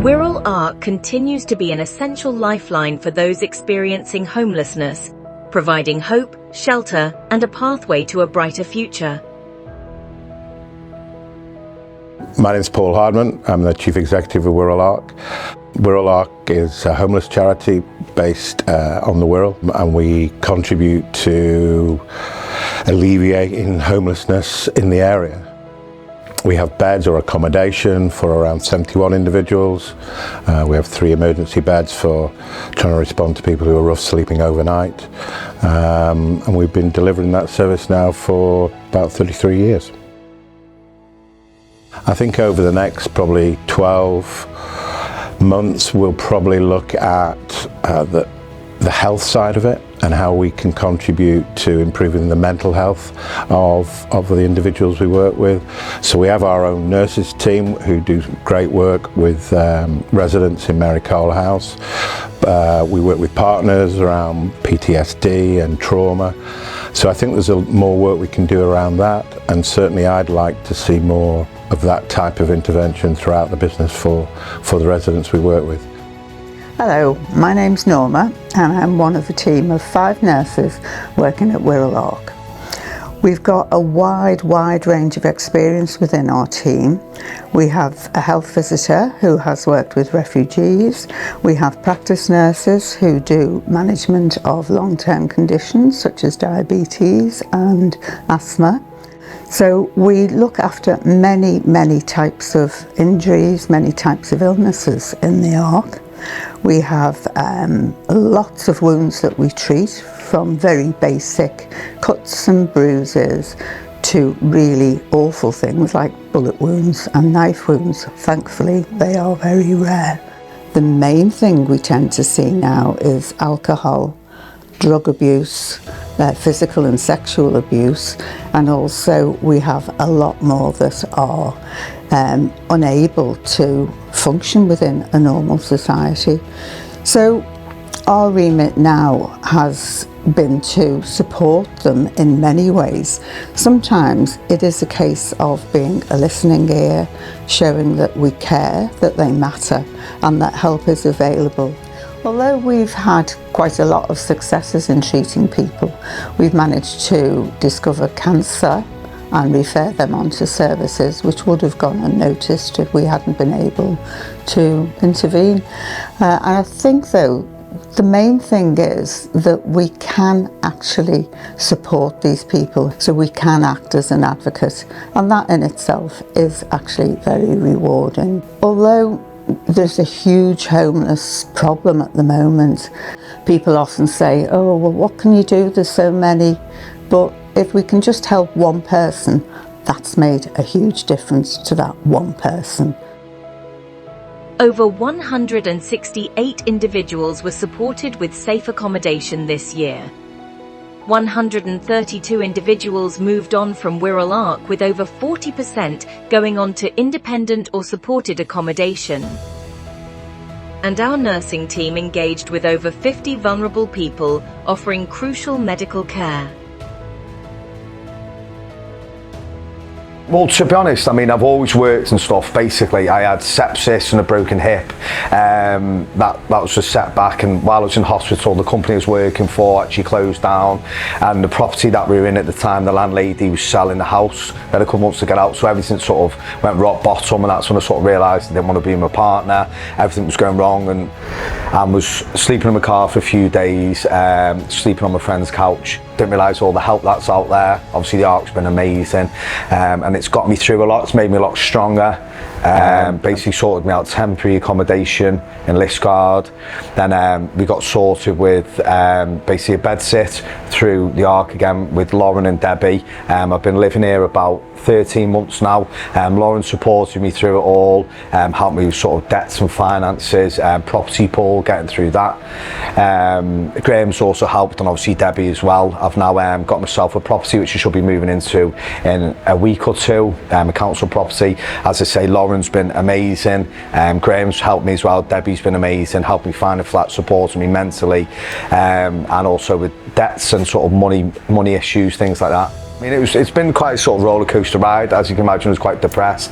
Wirral Ark continues to be an essential lifeline for those experiencing homelessness, providing hope, shelter, and a pathway to a brighter future. My name is Paul Hardman. I'm the Chief Executive of Wirral Ark. Wirral Ark is a homeless charity based on the Wirral, and we contribute to alleviating homelessness in the area. We have beds or accommodation for around 71 individuals. We have 3 emergency beds for trying to respond to people who are rough sleeping overnight. And we've been delivering that service now for about 33 years. I think over the next probably 12 months we'll probably look at the health side of it and how we can contribute to improving the mental health of the individuals we work with. So we have our own nurses team who do great work with residents in Mary Cole House. We work with partners around PTSD and trauma. So I think there's more work we can do around that, and certainly I'd like to see more of that type of intervention throughout the business for the residents we work with. Hello, my name's Norma and I'm one of a team of 5 nurses working at Wirral Ark. We've got a wide range of experience within our team. We have a health visitor who has worked with refugees. We have practice nurses who do management of long-term conditions such as diabetes and asthma. So we look after many types of injuries, many types of illnesses in the Ark. We have lots of wounds that we treat, from very basic cuts and bruises to really awful things like bullet wounds and knife wounds. Thankfully, they are very rare. The main thing we tend to see now is alcohol, drug abuse, physical and sexual abuse, and also we have a lot more that are unable to function within a normal society. So our remit now has been to support them in many ways. Sometimes it is a case of being a listening ear, showing that we care, that they matter, and that help is available. Although we've had quite a lot of successes in treating people, we've managed to discover cancer and refer them on to services which would have gone unnoticed if we hadn't been able to intervene. And I think though, the main thing is that we can actually support these people, so we can act as an advocate, and that in itself is actually very rewarding. Although there's a huge homeless problem at the moment, people often say, oh, well, what can you do? There's so many. But if we can just help one person, that's made a huge difference to that one person. Over 168 individuals were supported with safe accommodation this year. 132 individuals moved on from Wirral Ark, with over 40% going on to independent or supported accommodation. And our nursing team engaged with over 50 vulnerable people, offering crucial medical care. Well, to be honest, I mean, I've always worked and stuff. Basically, I had sepsis and a broken hip. That was a setback, and while I was in hospital, the company I was working for actually closed down, and the property that we were in at the time, the landlady was selling the house. They had a couple months to get out, so everything sort of went rock bottom, and that's when I sort of realised I didn't want to be with my partner. Everything was going wrong, and I was sleeping in my car for a few days, sleeping on my friend's couch. Didn't realise all the help that's out there. Obviously the Ark's been amazing, and it's got me through a lot. It's made me a lot stronger. Basically sorted me out temporary accommodation in Liskeard. Then we got sorted with basically a bed sit through the Ark again with Lauren and Debbie. I've been living here about 13 months now. Lauren supported me through it all, helped me with sort of debts and finances, property pool, getting through that. Graham's also helped, and obviously Debbie as well. I've now got myself a property which I should be moving into in a week or two, a council property. As I say, Lauren's been amazing. Graham's helped me as well. Debbie's been amazing, helped me find a flat, supporting me mentally, and also with debts and sort of money issues, things like that. I mean, it's been quite a sort of roller coaster ride. As you can imagine, I was quite depressed,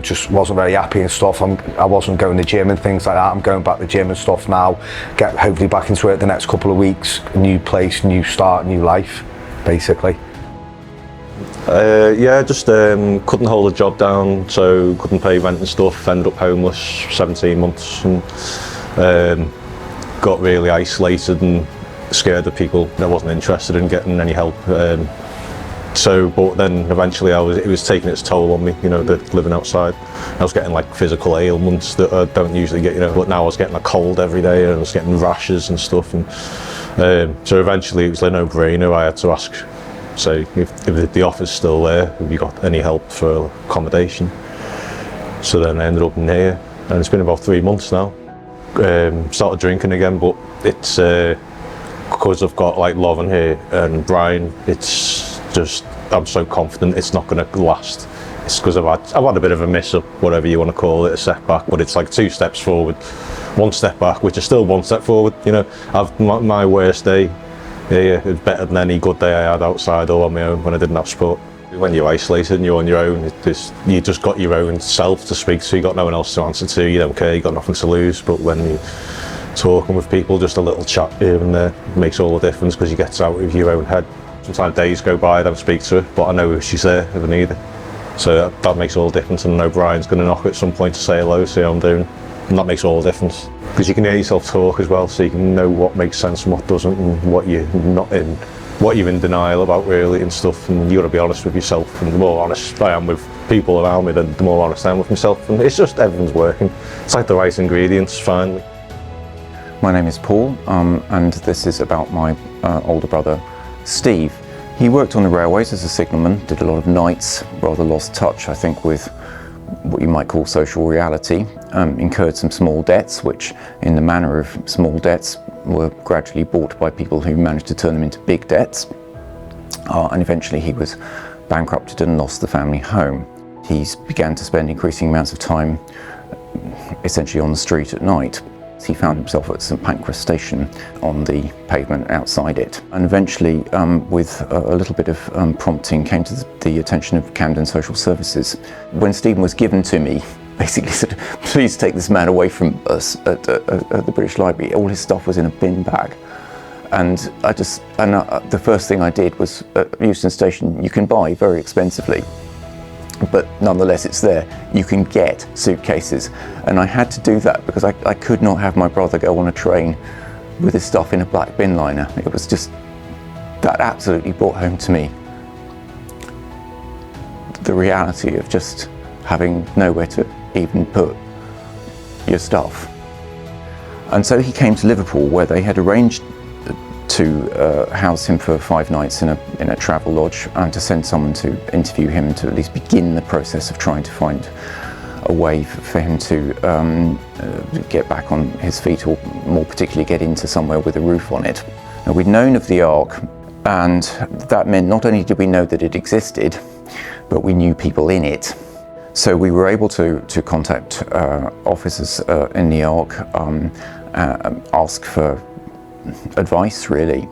just wasn't very happy and stuff. I wasn't going to the gym and things like that. I'm going back to the gym and stuff now, get hopefully back into it the next couple of weeks. New place, new start, new life, basically. Yeah, just couldn't hold a job down, so couldn't pay rent and stuff, ended up homeless 17 months and got really isolated and scared of people. I wasn't interested in getting any help. But then eventually it was taking its toll on me, you know, living outside. I was getting like physical ailments that I don't usually get, you know, but now I was getting a cold every day and I was getting rashes and stuff. And so eventually it was a no-brainer. I had to ask, say, if the offer's still there, have you got any help for accommodation? So then I ended up in here, and it's been about 3 months now. Started drinking again, but it's because I've got like Lauren here and Brian, it's just, I'm so confident it's not going to last. It's because I've had a bit of a miss up, whatever you want to call it, a setback, but it's like 2 steps forward, 1 step back, which is still 1 step forward. You know, my worst day, yeah, it's better than any good day I had outside or on my own when I didn't have support. When you're isolated and you're on your own, you just got your own self to speak to, you got no one else to answer to, you don't care, you got nothing to lose. But when you're talking with people, just a little chat here and there makes all the difference, because you get out of your own head. Sometimes days go by, I don't speak to her, but I know she's there if I need her. So that makes all the difference, and I know Brian's going to knock at some point to say hello, see how I'm doing. And that makes all the difference, because you can hear yourself talk as well, so you can know what makes sense and what doesn't, and what you're not in, what you're in denial about really and stuff. And you got to be honest with yourself, and the more honest I am with people around me, then the more honest I am with myself. And it's just everything's working. It's like the right ingredients finally. My name is Paul, and this is about my older brother Steve. He worked on the railways as a signalman, did a lot of nights, rather lost touch I think with what you might call social reality, incurred some small debts, which in the manner of small debts were gradually bought by people who managed to turn them into big debts, and eventually he was bankrupted and lost the family home. He began to spend increasing amounts of time essentially on the street at night. He found himself at St Pancras station on the pavement outside it, and eventually with a little bit of prompting came to the attention of Camden Social Services. When Stephen was given to me, basically said, please take this man away from us at the British Library. All his stuff was in a bin bag, and the first thing I did was at Euston Station, you can buy very expensively, but nonetheless it's there, you can get suitcases, and I had to do that because I could not have my brother go on a train with his stuff in a black bin liner. It was just, that absolutely brought home to me the reality of just having nowhere to even put your stuff. And so he came to Liverpool, where they had arranged to house him for 5 nights in a travel lodge, and to send someone to interview him, to at least begin the process of trying to find a way for him to get back on his feet, or more particularly get into somewhere with a roof on it. Now, we'd known of the Ark, and that meant not only did we know that it existed, but we knew people in it. So we were able to contact officers in the Ark, ask for advice really,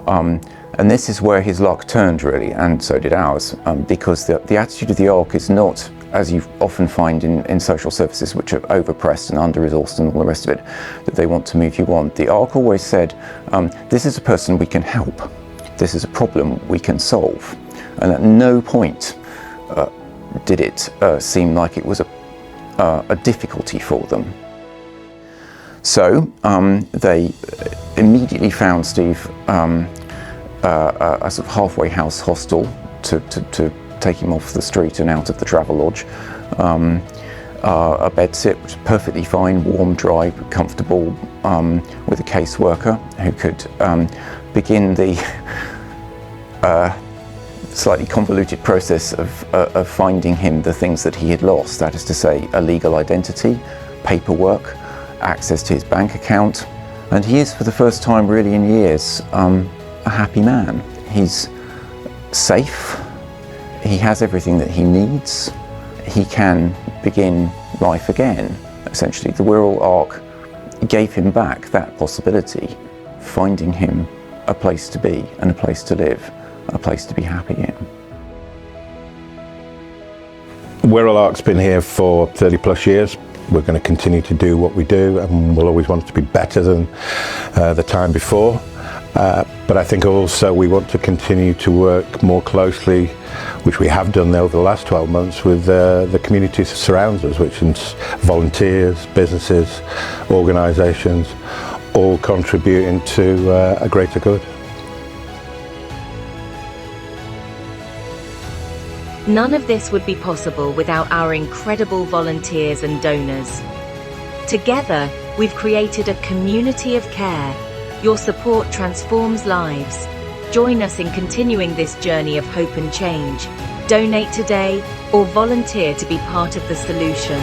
and this is where his luck turned really, and so did ours, because the attitude of the Ark is not, as you often find in social services, which are overpressed and under-resourced and all the rest of it, that they want to move you on. The Ark always said, this is a person we can help, this is a problem we can solve, and at no point did it seem like it was a difficulty for them. So they immediately found Steve a sort of halfway house hostel to take him off the street and out of the travel lodge. A bedsit, which was perfectly fine, warm, dry, comfortable, with a caseworker who could begin the slightly convoluted process of finding him the things that he had lost, that is to say, a legal identity, paperwork, access to his bank account, and he is, for the first time really in years, a happy man. He's safe, he has everything that he needs, he can begin life again. Essentially, the Wirral Ark gave him back that possibility, finding him a place to be and a place to live, a place to be happy in. Wirral Ark's been here for 30 plus years. We're going to continue to do what we do, and we'll always want it to be better than the time before. But I think also we want to continue to work more closely, which we have done over the last 12 months, with the community that surrounds us, which is volunteers, businesses, organisations, all contributing to a greater good. None of this would be possible without our incredible volunteers and donors. Together, we've created a community of care. Your support transforms lives. Join us in continuing this journey of hope and change. Donate today or volunteer to be part of the solution.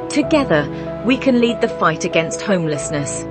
Together, we can lead the fight against homelessness.